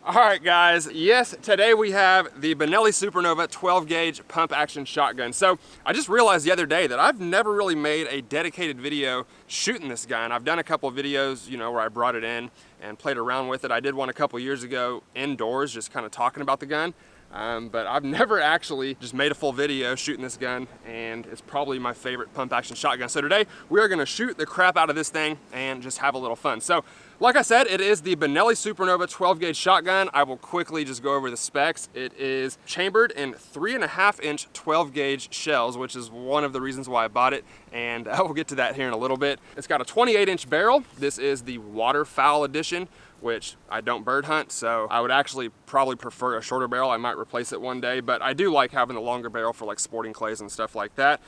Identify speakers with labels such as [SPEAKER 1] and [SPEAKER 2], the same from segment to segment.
[SPEAKER 1] All right, guys, yes, today we have the Benelli SuperNova 12 gauge pump action shotgun. So I just realized the other day that I've never really made a dedicated video shooting this gun. I've done a couple of videos, you know, where I brought it in and played around with it. I did one a couple years ago indoors, just kind of talking about the gun. But I've never actually just made a full video shooting this gun, and it's probably my favorite pump action shotgun. So today we are gonna shoot the crap out of this thing and just have a little fun. So like I said, it is the Benelli SuperNova 12 gauge shotgun. I will quickly just go over the specs. It is chambered in 3.5 inch 12 gauge shells, which is one of the reasons why I bought it, and I will get to that here in a little bit. It's got a 28 inch barrel. This is the waterfowl edition, which I don't bird hunt, so I would actually probably prefer a shorter barrel. I might replace it one day, but I do like having the longer barrel for like sporting clays and stuff like that.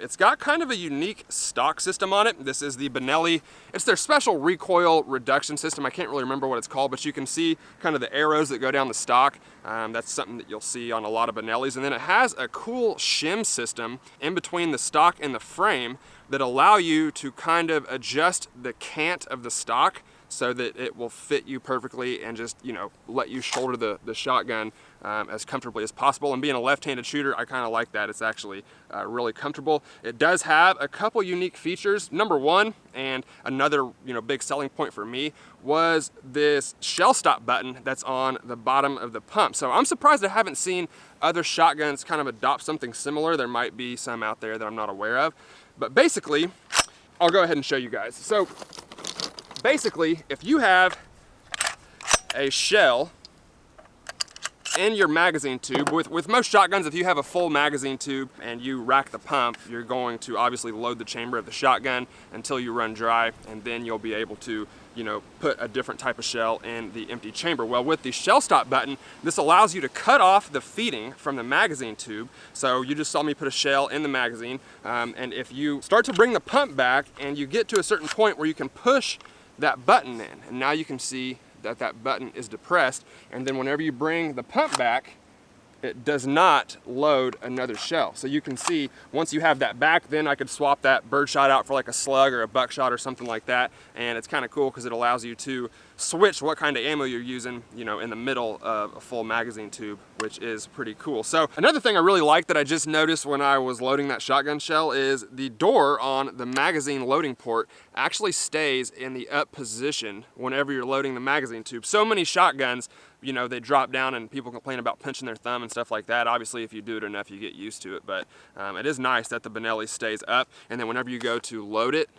[SPEAKER 1] It's got kind of a unique stock system on it. This is the Benelli, it's their special recoil reduction system. I can't really remember what it's called, but you can see kind of the arrows that go down the stock. That's something that you'll see on a lot of Benellis. And then it has a cool shim system in between the stock and the frame that allow you to kind of adjust the cant of the stock so that it will fit you perfectly and just, you know, let you shoulder the shotgun as comfortably as possible. And being a left-handed shooter, I kind of like that. It's actually really comfortable. It does have a couple unique features. Number one, and another, you know, big selling point for me, was this shell stop button that's on the bottom of the pump. So I'm surprised I haven't seen other shotguns kind of adopt something similar. There might be some out there that I'm not aware of. But basically, I'll go ahead and show you guys. So basically, if you have a shell in your magazine tube, with most shotguns, if you have a full magazine tube and you rack the pump, you're going to obviously load the chamber of the shotgun until you run dry, and then you'll be able to, you know, put a different type of shell in the empty chamber. Well, with the shell stop button, this allows you to cut off the feeding from the magazine tube. So you just saw me put a shell in the magazine, and if you start to bring the pump back and you get to a certain point where you can push that button in, and now you can see that that button is depressed, and then whenever you bring the pump back, it does not load another shell. So you can see once you have that back, then I could swap that birdshot out for like a slug or a buckshot or something like that. And it's kind of cool because it allows you to switch what kind of ammo you're using, you know, in the middle of a full magazine tube, which is pretty cool. So another thing I really like that I just noticed when I was loading that shotgun shell is the door on the magazine loading port actually stays in the up position whenever you're loading the magazine tube. So many shotguns, you know, they drop down and people complain about pinching their thumb and stuff like that. Obviously, if you do it enough, you get used to it, but it is nice that the Benelli stays up, and then whenever you go to load it,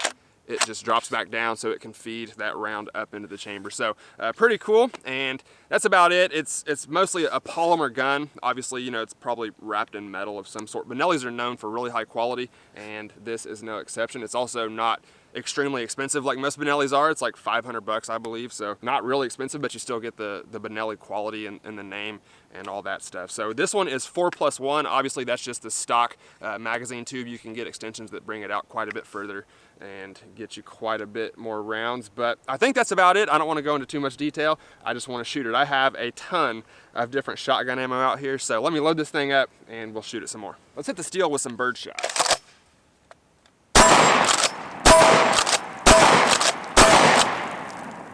[SPEAKER 1] it just drops back down so it can feed that round up into the chamber. So pretty cool, and that's about it. It's mostly a polymer gun. Obviously, you know, it's probably wrapped in metal of some sort. Benellis are known for really high quality, and this is no exception. It's also not extremely expensive like most Benellis are. It's like 500 bucks, I believe, so not really expensive, but you still get the Benelli quality and the name and all that stuff. So this one is 4+1. Obviously, that's just the stock magazine tube. You can get extensions that bring it out quite a bit further and get you quite a bit more rounds, but I think that's about it. I don't want to go into too much detail. I just want to shoot it. I have a ton of different shotgun ammo out here, so let me load this thing up and we'll shoot it some more. Let's hit the steel with some bird shots.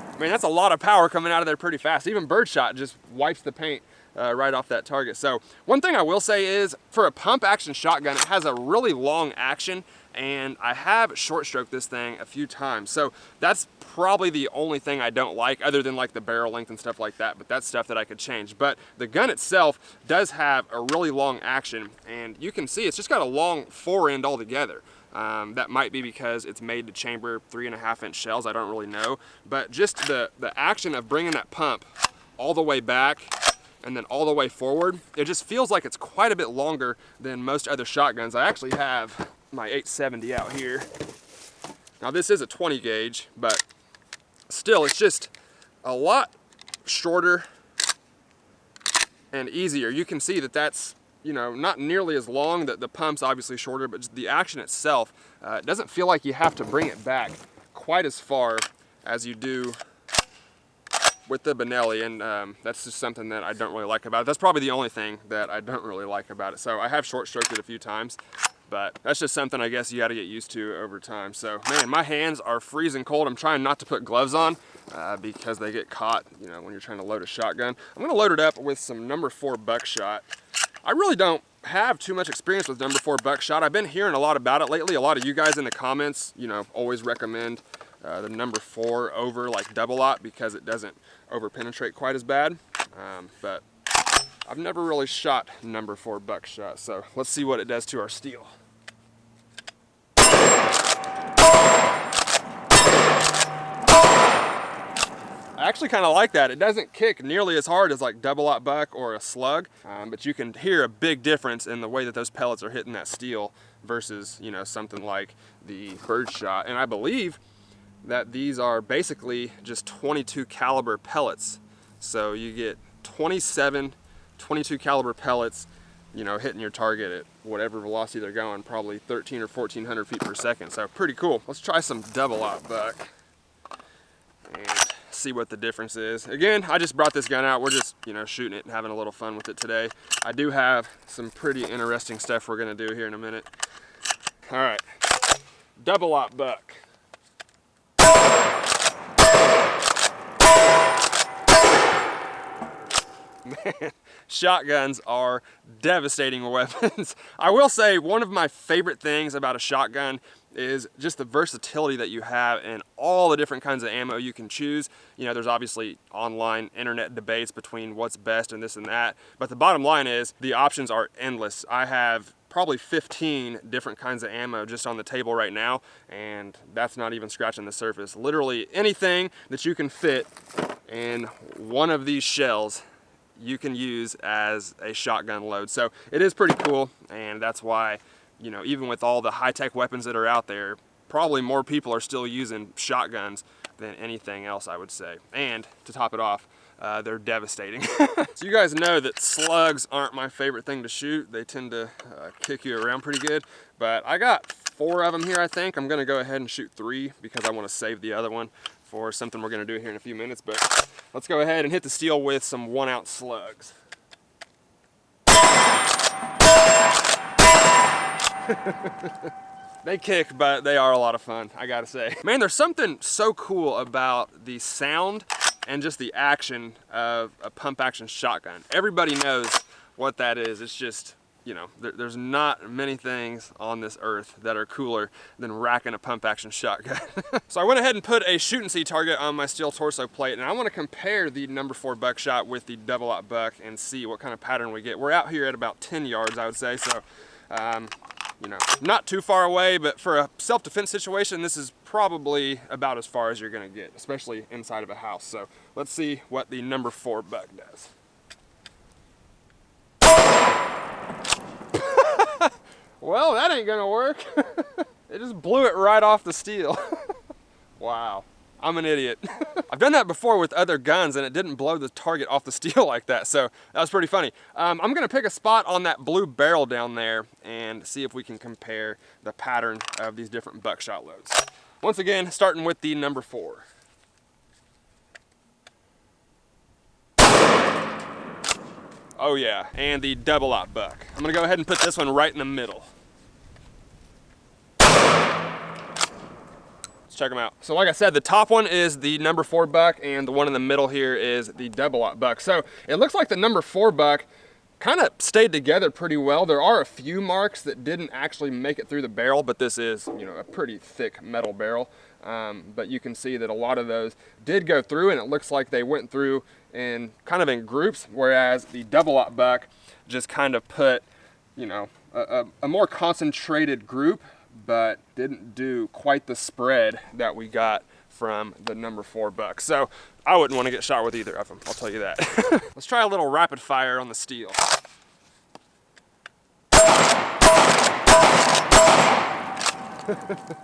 [SPEAKER 1] I mean, that's a lot of power coming out of there pretty fast. Even birdshot just wipes the paint right off that target. So one thing I will say is, for a pump action shotgun, it has a really long action, and I have short stroked this thing a few times. So that's probably the only thing I don't like, other than like the barrel length and stuff like that, but that's stuff that I could change. But the gun itself does have a really long action, and you can see it's just got a long fore end altogether. That might be because it's made to chamber 3.5 inch shells, I don't really know. But just the action of bringing that pump all the way back and then all the way forward, it just feels like it's quite a bit longer than most other shotguns. I actually have my 870 out here. Now this is a 20 gauge, but still it's just a lot shorter and easier. You can see that that's, you know, not nearly as long. The pump's obviously shorter, but the action itself, it doesn't feel like you have to bring it back quite as far as you do with the Benelli, and that's just something that I don't really like about it. That's probably the only thing that I don't really like about it. So I have short stroked it a few times, But that's just something I guess you got to get used to over time. So man, my hands are freezing cold. I'm trying not to put gloves on because they get caught, you know, when you're trying to load a shotgun. I'm gonna load it up with some number 4 buckshot. I really don't have too much experience with number 4 buckshot. I've been hearing a lot about it lately. A lot of you guys in the comments, you know, always recommend the number 4 over like double aught because it doesn't over penetrate quite as bad. But I've never really shot number 4 buckshot, so let's see what it does to our steel. I actually kind of like that. It doesn't kick nearly as hard as like double aught buck or a slug, but you can hear a big difference in the way that those pellets are hitting that steel versus, you know, something like the birdshot. And I believe that these are basically just 22 caliber pellets. So you get 27 22 caliber pellets, you know, hitting your target at whatever velocity they're going, probably 13 or 1400 feet per second. So pretty cool. Let's try some double aught buck and see what the difference is. Again, I just brought this gun out. We're just, you know, shooting it and having a little fun with it today. I do have some pretty interesting stuff we're gonna do here in a minute. All right, double aught buck. Man, shotguns are devastating weapons. I will say one of my favorite things about a shotgun is just the versatility that you have and all the different kinds of ammo you can choose. You know, there's obviously online internet debates between what's best and this and that, but the bottom line is the options are endless. I have probably 15 different kinds of ammo just on the table right now, and that's not even scratching the surface. Literally anything that you can fit in one of these shells you can use as a shotgun load. So it is pretty cool, and that's why, you know, even with all the high-tech weapons that are out there, probably more people are still using shotguns than anything else, I would say. And to top it off, they're devastating. So you guys know that slugs aren't my favorite thing to shoot. They tend to kick you around pretty good, but I got 4 of them here, I think. I'm gonna go ahead and shoot 3 because I wanna save the other one for something we're gonna do here in a few minutes. But let's go ahead and hit the steel with some 1-ounce slugs. They kick, but they are a lot of fun, I gotta say. Man, there's something so cool about the sound and just the action of a pump action shotgun. Everybody knows what that is. It's just, you know, there's not many things on this earth that are cooler than racking a pump action shotgun. So I went ahead and put a shoot and see target on my steel torso plate, and I want to compare the number 4 buckshot with the double aught buck and see what kind of pattern we get. We're out here at about 10 yards, I would say, so you know, not too far away, but for a self-defense situation, this is probably about as far as you're gonna get, especially inside of a house. So let's see what the number 4 buck does. Well, that ain't gonna work. It just blew it right off the steel. Wow, I'm an idiot. I've done that before with other guns and it didn't blow the target off the steel like that, so that was pretty funny. I'm gonna pick a spot on that blue barrel down there and see if we can compare the pattern of these different buckshot loads. Once again, starting with the number 4. Oh yeah, and the double aught buck. I'm gonna go ahead and put this one right in the middle. Let's check them out. So like I said, the top one is the number 4 buck and the one in the middle here is the double aught buck. So it looks like the number 4 buck kind of stayed together pretty well. There are a few marks that didn't actually make it through the barrel, but this is, you know, a pretty thick metal barrel. But you can see that a lot of those did go through, and it looks like they went through in kind of in groups, whereas the double aught buck just kind of put, you know, a more concentrated group, but didn't do quite the spread that we got from the number 4 buck. So I wouldn't want to get shot with either of them, I'll tell you that. Let's try a little rapid fire on the steel.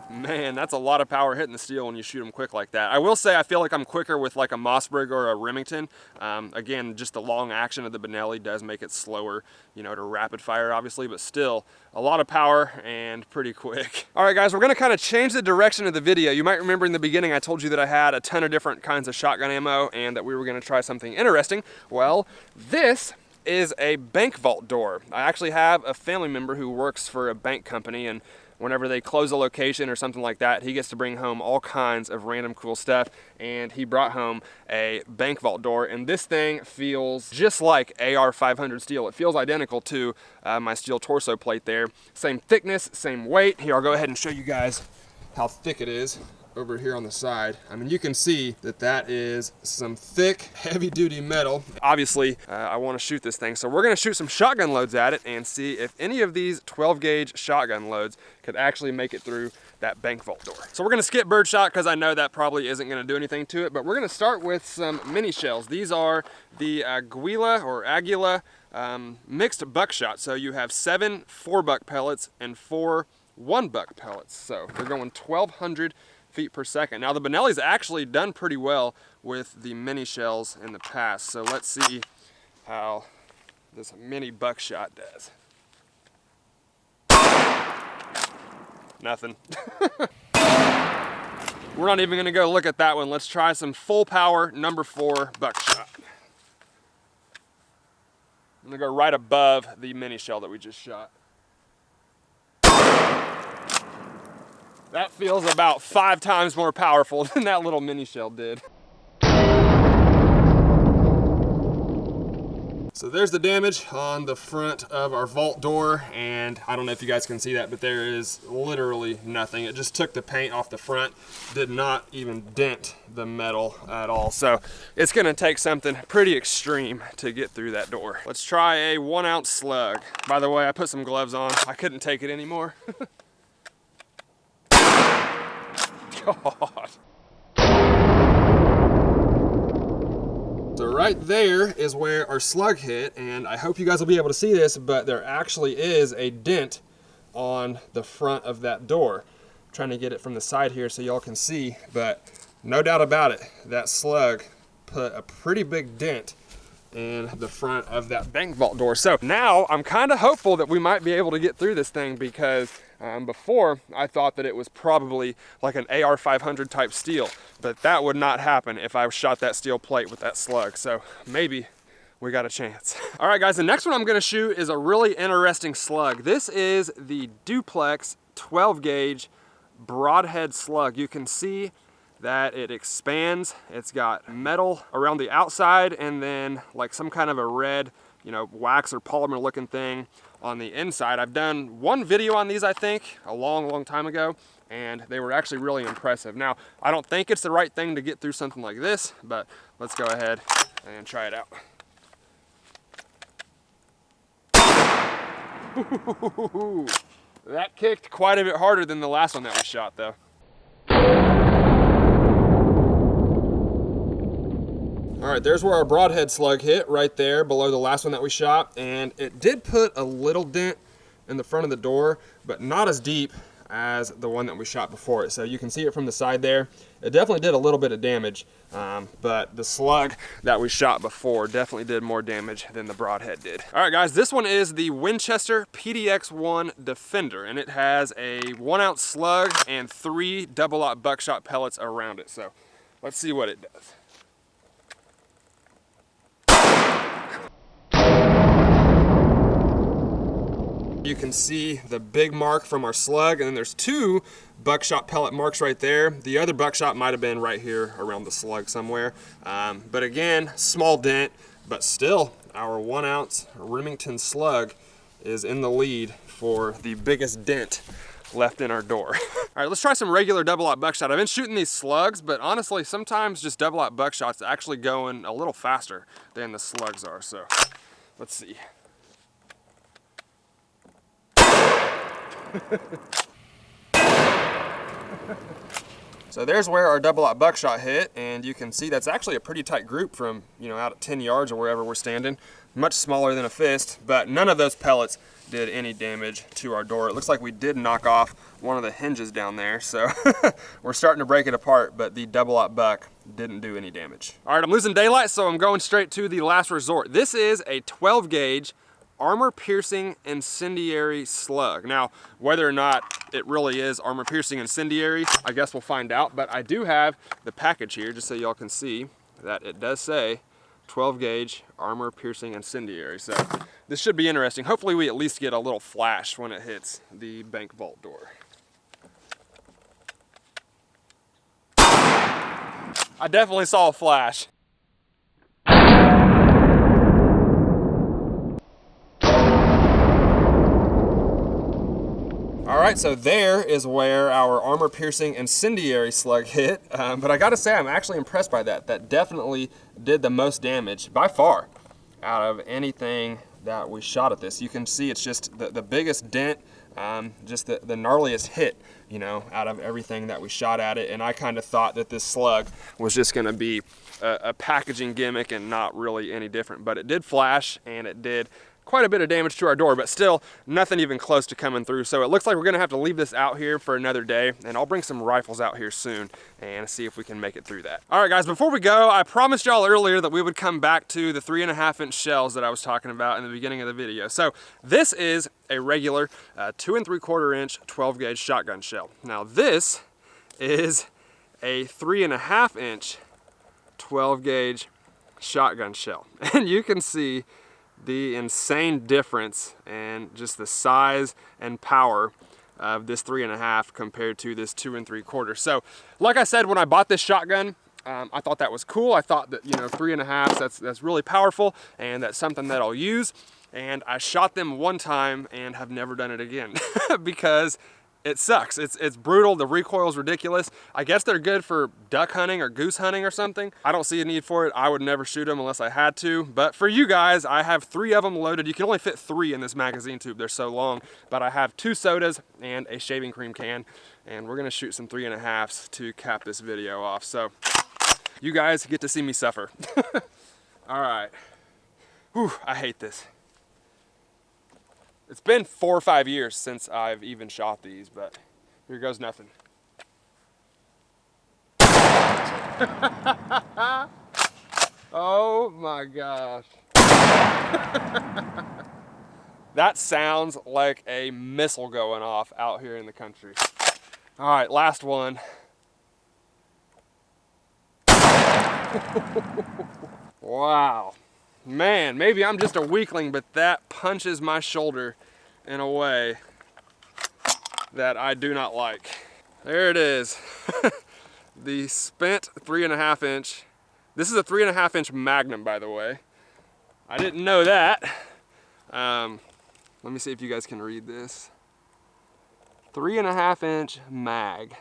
[SPEAKER 1] Man, that's a lot of power hitting the steel when you shoot them quick like that. I will say I feel like I'm quicker with like a Mossberg or a Remington. Again, just the long action of the Benelli does make it slower, you know, to rapid fire obviously, but still a lot of power and pretty quick. All right guys, we're gonna kind of change the direction of the video. You might remember in the beginning I told you that I had a ton of different kinds of shotgun ammo and that we were gonna try something interesting. Well, this is a bank vault door. I actually have a family member who works for a bank company, and whenever they close a location or something like that, he gets to bring home all kinds of random cool stuff, and he brought home a bank vault door, and this thing feels just like AR500 steel. It feels identical to my steel torso plate there. Same thickness, same weight. Here, I'll go ahead and show you guys how thick it is over here on the side. I mean, you can see that that is some thick, heavy-duty metal. Obviously, I want to shoot this thing, so we're going to shoot some shotgun loads at it and see if any of these 12-gauge shotgun loads could actually make it through that bank vault door. So we're going to skip birdshot because I know that probably isn't going to do anything to it, but we're going to start with some mini shells. These are the Aguila mixed buckshot. So you have 7 4-buck pellets and 4 1-buck pellets. So they're going 1,200 feet per second. Now the Benelli's actually done pretty well with the mini shells in the past, so let's see how this mini buckshot does. Nothing. We're not even gonna go look at that one. Let's try some full power number 4 buckshot. I'm gonna go right above the mini shell that we just shot. That feels about 5 times more powerful than that little mini shell did. So there's the damage on the front of our vault door, and I don't know if you guys can see that, but there is literally nothing. It just took the paint off the front, did not even dent the metal at all. So it's gonna take something pretty extreme to get through that door. Let's try a 1-ounce slug. By the way, I put some gloves on. I couldn't take it anymore. God. So right there is where our slug hit, and I hope you guys will be able to see this, but there actually is a dent on the front of that door. I'm trying to get it from the side here so y'all can see, but no doubt about it, that slug put a pretty big dent in the front of that bank vault door. So now I'm kind of hopeful that we might be able to get through this thing, because before I thought that it was probably like an AR500 type steel, but that would not happen if I shot that steel plate with that slug. So maybe we got a chance. All right guys, the next one I'm gonna shoot is a really interesting slug. This is the Duplex 12-gauge Broadhead slug. You can see that it expands. It's got metal around the outside and then like some kind of a red, wax or polymer looking thing on the inside. I've done one video on these, I think, a long time ago, and they were actually really impressive. Now, I don't think it's the right thing to get through something like this, but let's go ahead and try it out. That kicked quite a bit harder than the last one that we shot though. All right, there's where our broadhead slug hit, right there below the last one that we shot, and it did put a little dent in the front of the door, but not as deep as the one that we shot before it. So you can see it from the side there. It definitely did a little bit of damage, but the slug that we shot before definitely did more damage than the broadhead did. All right guys, this one is the Winchester Pd X1 Defender, and it has a 1-ounce slug and 3 double-aught buckshot pellets around it. So let's see what it does. You can see the big mark from our slug, and then there's 2 buckshot pellet marks right there. The other buckshot might have been right here around the slug somewhere. But again, small dent, but still our 1-ounce Remington slug is in the lead for the biggest dent left in our door. All right, let's try some regular double-aught buckshot. I've been shooting these slugs, but honestly, sometimes just double-aught buckshots actually going a little faster than the slugs are. So let's see. So there's where our double-aught buckshot hit, and you can see that's actually a pretty tight group from, out at 10 yards or wherever we're standing. Much smaller than a fist, but none of those pellets did any damage to our door. It looks like we did knock off one of the hinges down there, so we're starting to break it apart, but the double-aught buck didn't do any damage. All right, I'm losing daylight, so I'm going straight to the last resort. This is a 12-gauge armor-piercing incendiary slug. Now, whether or not it really is armor-piercing incendiary, I guess we'll find out, but I do have the package here just so y'all can see that it does say 12 gauge armor piercing incendiary. So this should be interesting. Hopefully we at least get a little flash when it hits the bank vault door. I definitely saw a flash. Alright, so there is where our armor-piercing incendiary slug hit, but I gotta say I'm actually impressed by that. That definitely did the most damage, by far, out of anything that we shot at this. You can see it's just the biggest dent, just the gnarliest hit, you know, out of everything that we shot at it. And I kind of thought that this slug was just gonna be a packaging gimmick and not really any different, but it did flash and it did quite a bit of damage to our door, but still nothing even close to coming through. So it looks like we're gonna have to leave this out here for another day, and I'll bring some rifles out here soon and see if we can make it through that. All right guys, before we go, I promised y'all earlier that we would come back to the 3.5-inch shells that I was talking about in the beginning of the video. So this is a regular 2 3/4-inch 12 gauge shotgun shell. Now this is a 3.5-inch 12 gauge shotgun shell, and you can see the insane difference and just the size and power of this 3.5 compared to this 2 3/4. So like I said, when I bought this shotgun, I thought that was cool. I thought that, you know, 3.5, that's really powerful and that's something that I'll use. And I shot them one time and have never done it again because it sucks. It's brutal. The recoil's ridiculous. I guess they're good for duck hunting or goose hunting or something. I don't see a need for it. I would never shoot them unless I had to. But for you guys, I have 3 of them loaded. You can only fit 3 in this magazine tube. They're so long. But I have 2 sodas and a shaving cream can. And we're gonna shoot some 3.5s to cap this video off. So you guys get to see me suffer. All right. Whew, I hate this. It's been 4 or 5 years since I've even shot these, but here goes nothing. Oh my gosh. That sounds like a missile going off out here in the country. All right, last one. Wow. Man, maybe I'm just a weakling, but that punches my shoulder in a way that I do not like. There it is. The spent 3.5-inch. This is a 3.5-inch Magnum, by the way. I didn't know that. Let me see if you guys can read this. 3.5-inch mag.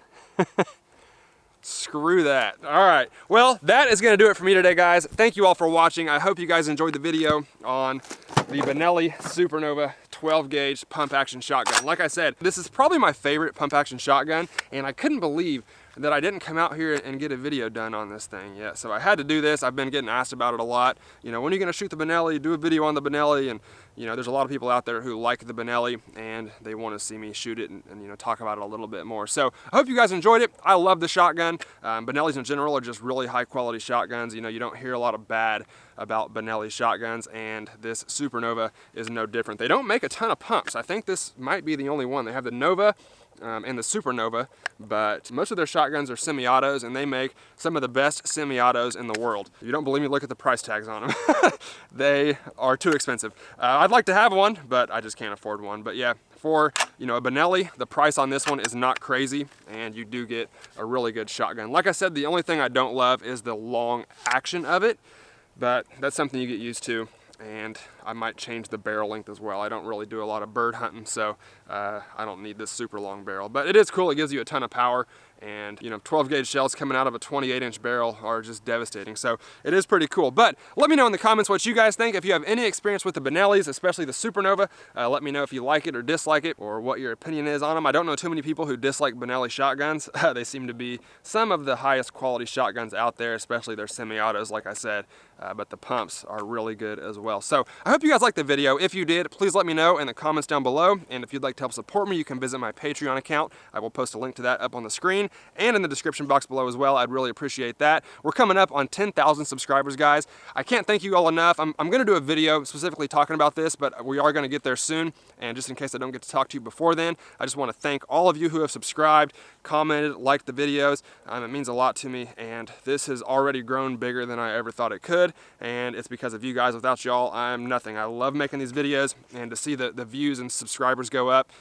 [SPEAKER 1] Screw that. All right, well, that is gonna do it for me today, guys. Thank you all for watching. I hope you guys enjoyed the video on the Benelli SuperNova 12 gauge pump action shotgun. Like I said, this is probably my favorite pump action shotgun, and I couldn't believe that I didn't come out here and get a video done on this thing yet. So I had to do this. I've been getting asked about it a lot. You know, when are you gonna shoot the Benelli, do a video on the Benelli? And you know, there's a lot of people out there who like the Benelli and they want to see me shoot it and you know, talk about it a little bit more. So I hope you guys enjoyed it. I love the shotgun. Benellis in general are just really high quality shotguns. You know, you don't hear a lot of bad about Benelli shotguns, and this SuperNova is no different. They don't make a ton of pumps. I think this might be the only one. They have the Nova and the SuperNova, but most of their shotguns are semi-autos, and they make some of the best semi-autos in the world. If you don't believe me, look at the price tags on them. They are too expensive. I'd like to have one, but I just can't afford one. But yeah, for, you know, a Benelli, the price on this one is not crazy, and you do get a really good shotgun. Like I said, the only thing I don't love is the long action of it, but that's something you get used to. And I might change the barrel length as well. I don't really do a lot of bird hunting, so I don't need this super long barrel. But it is cool. It gives you a ton of power, and you know, 12 gauge shells coming out of a 28-inch barrel are just devastating. So it is pretty cool. But let me know in the comments what you guys think. If you have any experience with the Benellis, especially the SuperNova, let me know if you like it or dislike it, or what your opinion is on them. I don't know too many people who dislike Benelli shotguns. They seem to be some of the highest quality shotguns out there, especially their semi-autos, like I said. But the pumps are really good as well. So I hope you guys liked the video. If you did, please let me know in the comments down below. And if you'd like to help support me, you can visit my Patreon account. I will post a link to that up on the screen and in the description box below as well. I'd really appreciate that. We're coming up on 10,000 subscribers, guys. I can't thank you all enough. I'm going to do a video specifically talking about this, but we are going to get there soon. And just in case I don't get to talk to you before then, I just want to thank all of you who have subscribed, commented, liked the videos. It means a lot to me, and this has already grown bigger than I ever thought it could, and it's because of you guys. Without y'all, I'm nothing. I love making these videos, and to see the views and subscribers go up,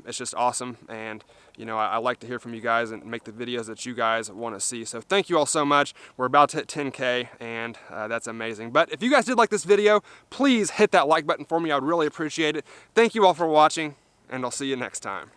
[SPEAKER 1] it's just awesome. And you know, I like to hear from you guys and make the videos that you guys want to see. So thank you all so much. We're about to hit 10K, and that's amazing. But if you guys did like this video, please hit that like button for me. I would really appreciate it. Thank you all for watching, and I'll see you next time.